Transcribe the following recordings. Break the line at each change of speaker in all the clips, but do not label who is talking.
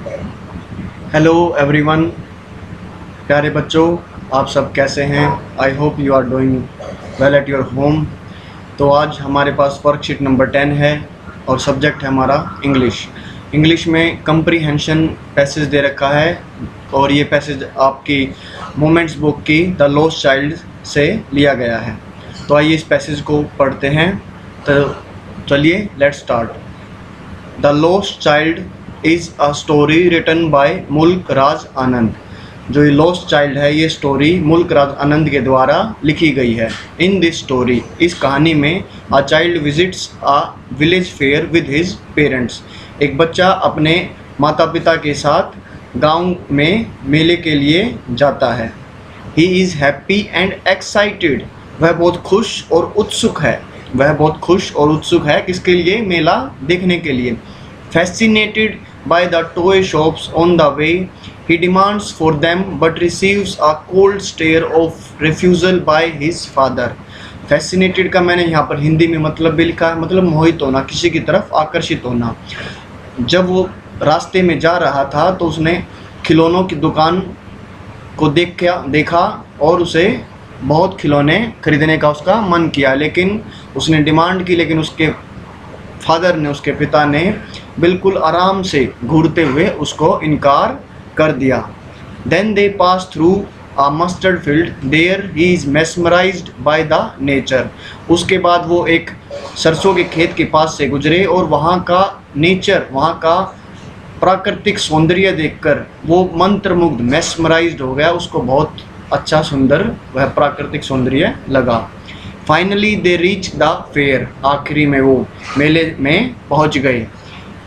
Hello everyone, प्यारे बच्चों, आप सब कैसे हैं? I hope you are doing well at your home. तो आज हमारे पास वर्कशीट नंबर 10 है और सब्जेक्ट है हमारा इंग्लिश। इंग्लिश में कंप्रीहेंशन पैसेज दे रखा है और ये पैसेज आपकी मोमेंट्स बुक की द लॉस्ट चाइल्ड से लिया गया है। तो आइए इस पैसेज को पढ़ते हैं। तो चलिए let's start. The lost child is a story written by Mulk Raj आनंद। जो ये लॉस्ट चाइल्ड है, ये स्टोरी मुल्क राज आनंद के द्वारा लिखी गई है। इन दिस स्टोरी, इस कहानी में, a child visits a village fair with his parents. एक बच्चा अपने माता पिता के साथ गांव में मेले के लिए जाता है। He is happy and excited. वह बहुत खुश और उत्सुक है। वह बहुत खुश और उत्सुक है किसके लिए? मेला देखने के लिए। Fascinated by the toy shops on the way, he demands for them but receives a cold stare of refusal by his father. Fascinated का मैंने यहाँ पर हिंदी में मतलब भी लिखा है, मतलब मोहित होना, किसी की तरफ आकर्षित होना। जब वो रास्ते में जा रहा था तो उसने खिलौनों की दुकान को देखा और उसे बहुत खिलौने खरीदने का उसका मन किया, लेकिन उसने डिमांड की, लेकिन उसके फादर ने, उसके पिता ने बिल्कुल आराम से घूरते हुए उसको इनकार कर दिया। Then they pass through a mustard field, there he is mesmerised by the nature. उसके बाद वो एक सरसों के खेत के पास से गुजरे और वहाँ का नेचर, वहाँ का प्राकृतिक सौंदर्य देखकर वो मंत्रमुग्ध, मेस्मराइज्ड हो गया। उसको बहुत अच्छा, सुंदर वह प्राकृतिक सौंदर्य लगा। Finally they reach the fair. आखिरी में वो मेले में पहुंच गए।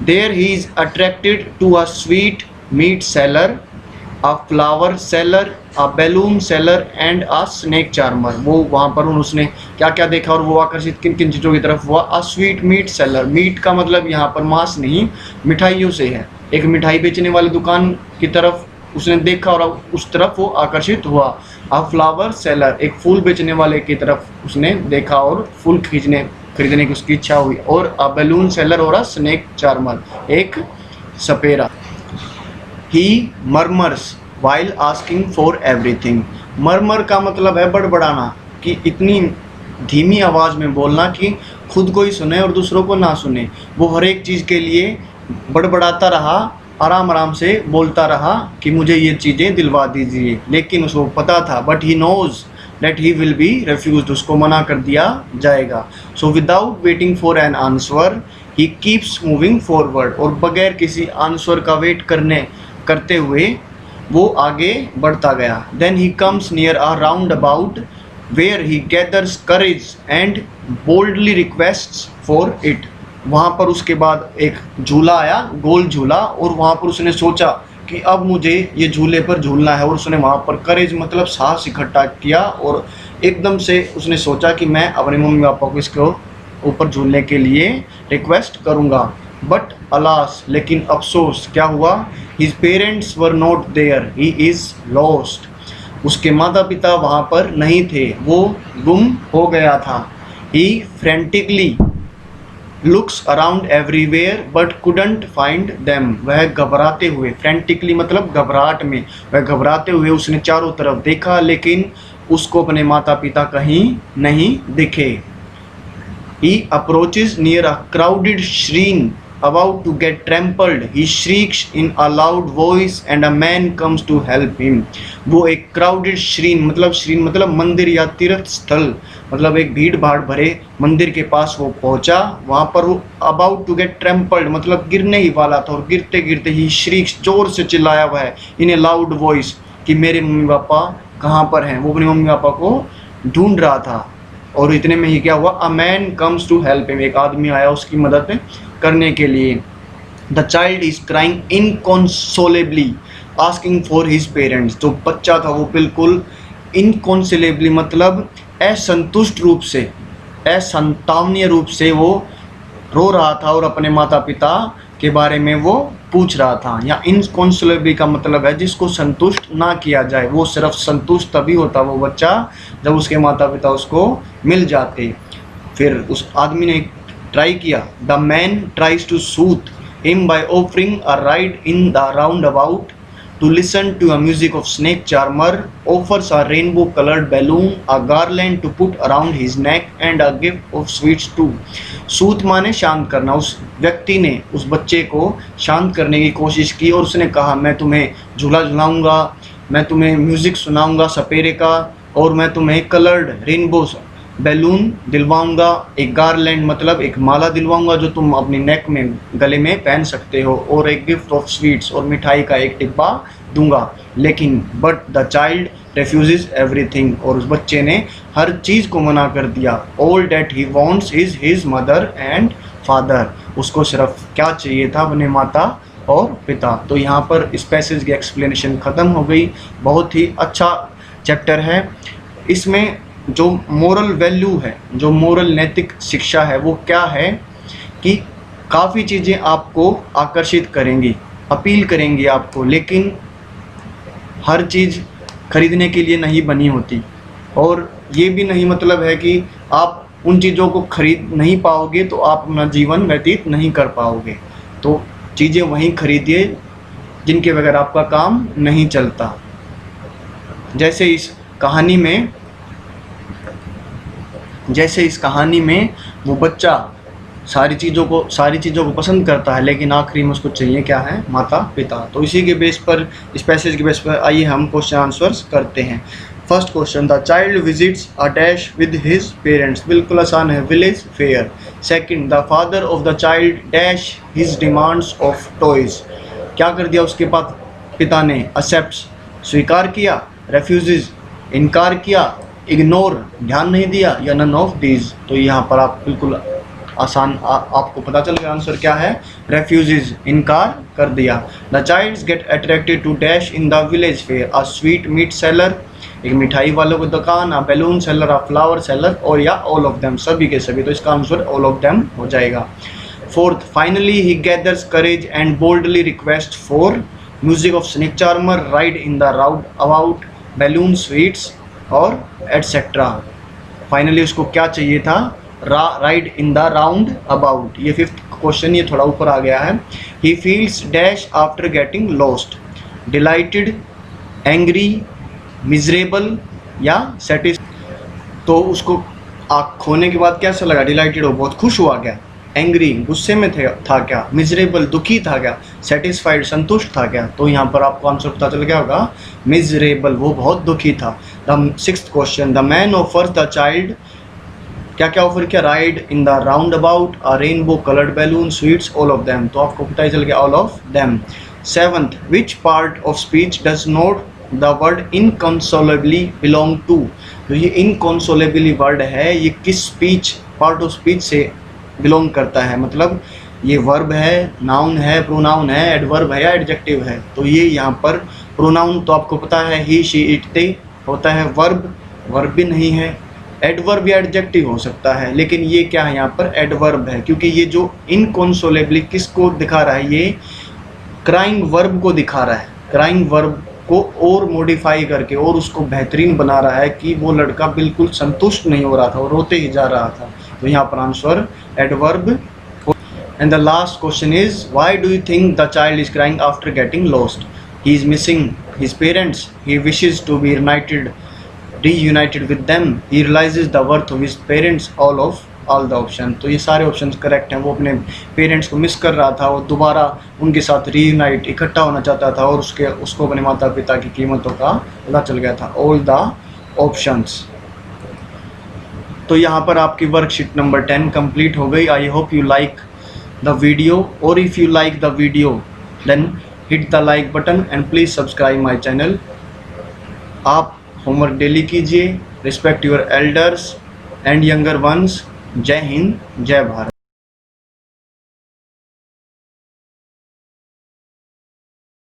There he is attracted to a sweet meat seller, a flower seller, a balloon seller and a snake charmer. वो वहाँ पर उसने क्या क्या देखा और वो आकर्षित किन किन चीज़ों की तरफ हुआ? A sweet meat seller. Meat का मतलब यहाँ पर मांस नहीं, मिठाइयों से है। एक मिठाई बेचने वाली दुकान की तरफ उसने देखा और उस तरफ वो आकर्षित हुआ। अ फ्लावर सेलर, एक फूल बेचने वाले की तरफ उसने देखा और फूल खरीदने की उसकी इच्छा हुई। और अ बैलून सेलर और अ स्नेक चार्मर, एक सपेरा। He murmurs while asking for everything. Murmur का मतलब है बड़बड़ाना, कि इतनी धीमी आवाज़ में बोलना कि खुद को ही सुने और दूसरों को ना सुने। वो हर एक चीज़ के लिए बड़बड़ाता रहा, आराम आराम से बोलता रहा कि मुझे ये चीज़ें दिलवा दीजिए, लेकिन उसको पता था, but he knows that he will be refused, उसको मना कर दिया जाएगा। So without waiting for an answer he keeps moving forward. और बगैर किसी आंसर का वेट करते हुए वो आगे बढ़ता गया। Then he comes near a roundabout where he gathers courage and boldly requests for it. वहाँ पर उसके बाद एक झूला आया, गोल झूला, और वहाँ पर उसने सोचा कि अब मुझे ये झूले पर झूलना है। और उसने वहाँ पर करेज मतलब साहस इकट्ठा किया और एकदम से उसने सोचा कि मैं अपने मम्मी पापा को इसको ऊपर झूलने के लिए रिक्वेस्ट करूँगा। बट अलास, लेकिन अफसोस, क्या हुआ? His parents were not there, he is lost. उसके माता पिता वहाँ पर नहीं थे, वो गुम हो गया था। He frantically looks around everywhere but couldn't find them. वह घबराते हुए, फ्रेंटिकली मतलब घबराहट में, वह घबराते हुए उसने चारों तरफ देखा, लेकिन उसको अपने माता पिता कहीं नहीं दिखे। He approaches near a crowded shrine about to get trampled. He shrieks in a loud voice and a man comes to help him. वो एक crowded shrine मतलब मंदिर या तीर्थ स्थल, मतलब एक भीड़ भाड़ भरे मंदिर के पास वो पहुंचा। वहाँ पर वो about to get trampled मतलब गिरने ही वाला था, और गिरते गिरते ही shrieks, जोर से चिल्लाया हुआ है, in a loud voice, कि मेरे मम्मी पापा कहाँ पर हैं। वो अपने मम्मी पापा को ढूंढ रहा था। और इतने में ही क्या हुआ? A man comes to help him. एक आदमी आया उसकी मदद करने के लिए। The child is crying inconsolably asking for his parents. जो बच्चा था वो बिल्कुल इनकॉन्सोलेबली मतलब असंतुष्ट रूप से, असंतावनीय रूप से वो रो रहा था और अपने माता पिता के बारे में वो पूछ रहा था। या इनकॉन्सोलेबली का मतलब है जिसको संतुष्ट ना किया जाए। वो सिर्फ संतुष्ट तभी होता वो बच्चा जब उसके माता पिता उसको मिल जाते। फिर उस आदमी ने ट्राई किया। The man tries to soothe him by offering a ride in the roundabout to listen to a music of snake charmer, offers a rainbow colored balloon, a garland to put around his neck and a gift of sweets too. सूत माने शांत करना। उस व्यक्ति ने उस बच्चे को शांत करने की कोशिश की और उसने कहा मैं तुम्हें झूला झुलाऊंगा, मैं तुम्हें म्यूजिक सुनाऊंगा सपेरे का, और मैं तुम्हें कलर्ड रेनबो बैलून दिलवाऊंगा, एक गारलैंड मतलब एक माला दिलवाऊंगा जो तुम अपनी नेक में गले में पहन सकते हो, और एक गिफ्ट ऑफ स्वीट्स और मिठाई का एक डिब्बा दूंगा। लेकिन but the child refuses everything, और उस बच्चे ने हर चीज़ को मना कर दिया। All that he wants is his mother and father, उसको सिर्फ क्या चाहिए था, अपने माता और पिता। तो यहाँ पर इस पैसेज की एक्सप्लेनेशन ख़त्म हो गई। बहुत ही अच्छा चैप्टर है। इसमें जो मोरल वैल्यू है, जो मोरल नैतिक शिक्षा है वो क्या है कि काफ़ी चीज़ें आपको आकर्षित करेंगी, अपील करेंगी आपको, लेकिन हर चीज़ खरीदने के लिए नहीं बनी होती, और ये भी नहीं मतलब है कि आप उन चीज़ों को खरीद नहीं पाओगे तो आप अपना जीवन व्यतीत नहीं कर पाओगे। तो चीज़ें वहीं खरीदिए जिनके बगैर आपका काम नहीं चलता। जैसे इस कहानी में वो बच्चा सारी चीज़ों को पसंद करता है, लेकिन आखिरी में उसको चाहिए क्या है, माता पिता। तो इसी के बेस पर, इस पैसेज के बेस पर आइए हम क्वेश्चन आंसर्स करते हैं। First question, the child visits a dash with his parents, बिल्कुल आसान है, village fair. Second, the father of the child dash his demands of toys, क्या कर दिया उसके बाद पिता ने, एक्सेप्ट्स स्वीकार किया, रेफ्यूजेस इनकार किया, इग्नोर ध्यान नहीं दिया, या नन ऑफ दीज। तो यहाँ पर आप बिल्कुल आसान आपको पता चल गया आंसर क्या है, रेफ्यूजेस इनकार कर दिया। The child's get attracted to dash in the village fair, a sweet meat seller, एक मिठाई वालों की दुकान, a balloon seller, a flower seller, और या ऑल ऑफ देम, सभी के सभी। तो इसका आंसर ऑल ऑफ देम हो जाएगा। Fourth, finally he gathers courage and boldly request for music of snake charmer, ride in the round about, balloon sweets और एटसेट्रा। फाइनली उसको क्या चाहिए था, ride in the round about. ये fifth question, ये थोड़ा ऊपर आ गया है। He feels dash after getting lost, dilated, angry, miserable या सेटिस्फाइड। तो उसको खोने के बाद कैसा लगा, डिलाइटेड हो बहुत खुश हुआ क्या, एंग्री गुस्से में था क्या, मिजरेबल दुखी था क्या, सेटिस्फाइड संतुष्ट था क्या। तो यहाँ पर आपको आंसर पता चल गया होगा, मिजरेबल, वो बहुत दुखी था। The sixth question, the man offers the child, क्या क्या ऑफर किया, ride in the roundabout, a rainbow coloured balloon, sweets, all of them. तो आपको पता ही चल गया, all of them. Seventh, which part of speech does not the word inconsolably belong to. तो ये इनकंसोलेबली वर्ड है, ये किस स्पीच, पार्ट ऑफ स्पीच से बिलोंग करता है, मतलब ये वर्ब है, नाउन है, प्रोनाउन है, एडवर्ब है या एडजेक्टिव है। तो ये यहाँ पर प्रोनाउन तो आपको पता है, ही, शी, इट, दे होता है। वर्ब भी नहीं है, एडवर्ब या एडजेक्टिव हो सकता है, लेकिन ये क्या है यहाँ पर, एडवर्ब है, क्योंकि ये जो इनकंसोलेबली किसको दिखा रहा है, ये क्राइंग वर्ब को दिखा रहा है। क्राइंग वर्ब को और मॉडिफाई करके और उसको बेहतरीन बना रहा है कि वो लड़का बिल्कुल संतुष्ट नहीं हो रहा था, वो रोते ही जा रहा था। तो यहाँ पर answer adverb. And the last question is, why do you think the child is crying after getting lost. He is missing his parents, he wishes to be reunited with them, he realizes the worth of his parents, all the option। तो ये सारे option correct हैं। वो अपने parents को miss कर रहा था, वो दोबारा उनके साथ रीयूनाइट इकट्ठा होना चाहता था, और उसको अपने माता पिता की कीमतों का पता चल गया था, ऑल द ऑप्शंस। तो यहाँ पर आपकी वर्कशीट नंबर 10 कंप्लीट हो गई। I hope you like the video, और if you like the video then hit the like button and please subscribe my channel. आप होमवर्क डेली कीजिए, respect your elders and younger ones. जय हिंद, जय भारत।